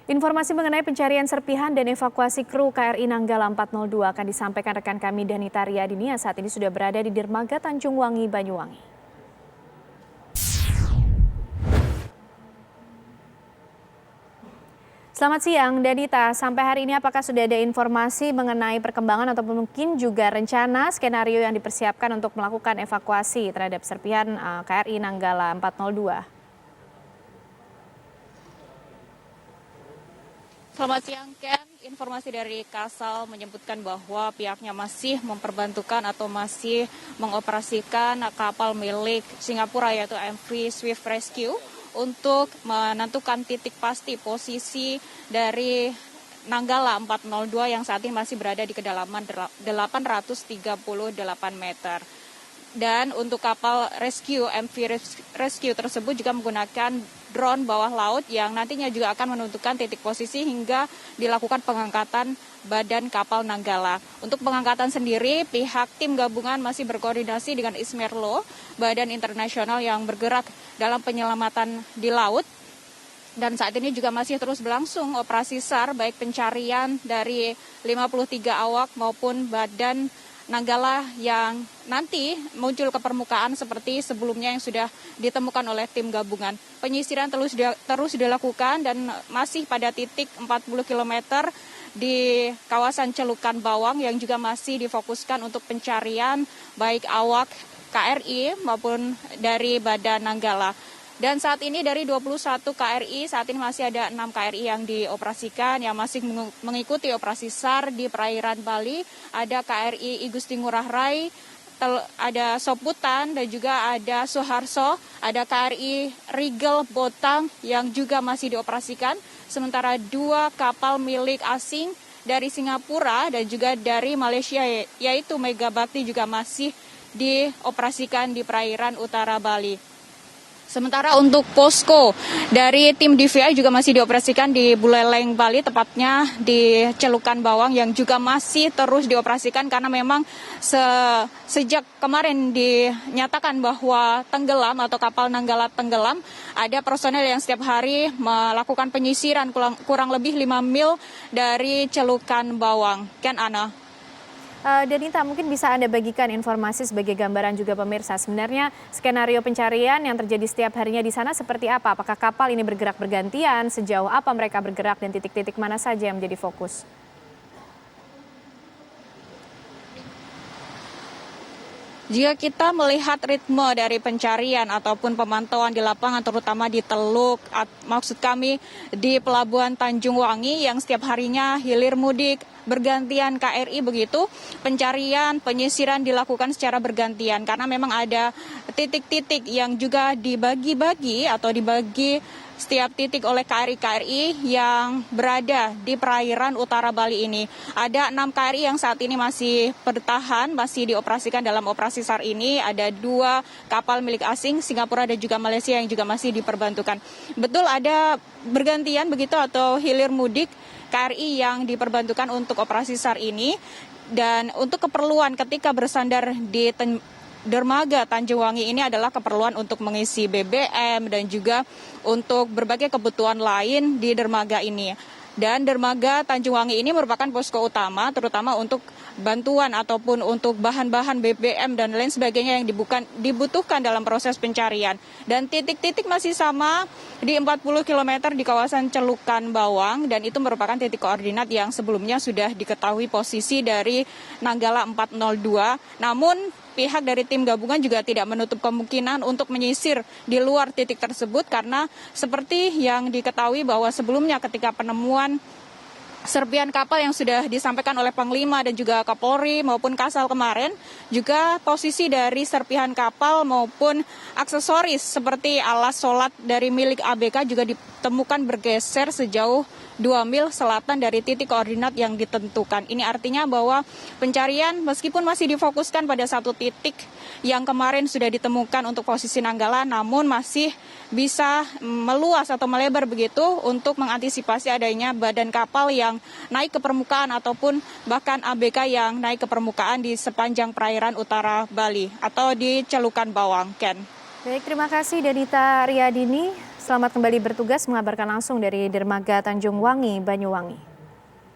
Informasi mengenai pencarian serpihan dan evakuasi kru KRI Nanggala 402 akan disampaikan rekan kami Danita Riyadini yang saat ini sudah berada di Dermaga Tanjung Wangi, Banyuwangi. Selamat siang, Danita. Sampai hari ini apakah sudah ada informasi mengenai perkembangan atau mungkin juga rencana skenario yang dipersiapkan untuk melakukan evakuasi terhadap serpihan KRI Nanggala 402? Selamat siang, Ken. Informasi dari Kasal menyebutkan bahwa pihaknya masih memperbantukan atau masih mengoperasikan kapal milik Singapura yaitu MV Swift Rescue untuk menentukan titik pasti posisi dari Nanggala 402 yang saat ini masih berada di kedalaman 838 meter. Dan untuk kapal rescue, MV Rescue tersebut juga menggunakan drone bawah laut yang nantinya juga akan menentukan titik posisi hingga dilakukan pengangkatan badan kapal Nanggala. Untuk pengangkatan sendiri, pihak tim gabungan masih berkoordinasi dengan Ismerlo, badan internasional yang bergerak dalam penyelamatan di laut. Dan saat ini juga masih terus berlangsung operasi SAR, baik pencarian dari 53 awak maupun badan Nanggala yang nanti muncul ke permukaan seperti sebelumnya yang sudah ditemukan oleh tim gabungan. Penyisiran terus dilakukan dan masih pada titik 40 km di kawasan Celukan Bawang yang juga masih difokuskan untuk pencarian baik awak KRI maupun dari badan Nanggala. Dan saat ini dari 21 KRI, saat ini masih ada 6 KRI yang dioperasikan, yang masih mengikuti operasi SAR di perairan Bali. Ada KRI Igusti Ngurah Rai, ada Soputan, dan juga ada Suharso, ada KRI Rigel Botang yang juga masih dioperasikan. Sementara 2 kapal milik asing dari Singapura dan juga dari Malaysia, yaitu Megabakti juga masih dioperasikan di perairan utara Bali. Sementara untuk posko dari tim DVI juga masih dioperasikan di Buleleng, Bali, tepatnya di Celukan Bawang yang juga masih terus dioperasikan karena memang sejak kemarin dinyatakan bahwa tenggelam atau kapal Nanggala tenggelam, ada personel yang setiap hari melakukan penyisiran kurang lebih 5 mil dari Celukan Bawang. Ken, Ana. Danita, mungkin bisa Anda bagikan informasi sebagai gambaran juga pemirsa. Sebenarnya skenario pencarian yang terjadi setiap harinya di sana seperti apa? Apakah kapal ini bergerak bergantian? Sejauh apa mereka bergerak dan titik-titik mana saja yang menjadi fokus? Jika kita melihat ritme dari pencarian ataupun pemantauan di lapangan, terutama di Teluk, maksud kami di Pelabuhan Tanjung Wangi yang setiap harinya hilir mudik bergantian KRI begitu, pencarian, penyisiran dilakukan secara bergantian karena memang ada titik-titik yang juga dibagi-bagi atau dibagi setiap titik oleh KRI-KRI yang berada di perairan utara Bali ini. Ada 6 KRI yang saat ini masih bertahan, masih dioperasikan dalam operasi SAR ini. Ada 2 kapal milik asing, Singapura dan juga Malaysia yang juga masih diperbantukan. Betul ada bergantian begitu atau hilir mudik KRI yang diperbantukan untuk operasi SAR ini. Dan untuk keperluan ketika bersandar di Dermaga Tanjung Wangi ini adalah keperluan untuk mengisi BBM dan juga untuk berbagai kebutuhan lain di dermaga ini. Dan dermaga Tanjung Wangi ini merupakan posko utama terutama untuk bantuan ataupun untuk bahan-bahan BBM dan lain sebagainya yang dibutuhkan dalam proses pencarian. Dan titik-titik masih sama di 40 km di kawasan Celukan Bawang dan itu merupakan titik koordinat yang sebelumnya sudah diketahui posisi dari Nanggala 402. Namun pihak dari tim gabungan juga tidak menutup kemungkinan untuk menyisir di luar titik tersebut karena seperti yang diketahui bahwa sebelumnya ketika penemuan serpihan kapal yang sudah disampaikan oleh Panglima dan juga Kapolri maupun Kasal kemarin, juga posisi dari serpihan kapal maupun aksesoris seperti alas sholat dari milik ABK juga ditemukan bergeser sejauh 2 mil selatan dari titik koordinat yang ditentukan. Ini artinya bahwa pencarian meskipun masih difokuskan pada satu titik yang kemarin sudah ditemukan untuk posisi Nanggala, namun masih bisa meluas atau melebar begitu untuk mengantisipasi adanya badan kapal yang naik ke permukaan ataupun bahkan ABK yang naik ke permukaan di sepanjang perairan utara Bali atau di Celukan Bawang, Ken. Baik, terima kasih Danita Riyadini. selamat kembali bertugas mengabarkan langsung dari Dermaga Tanjung Wangi, Banyuwangi.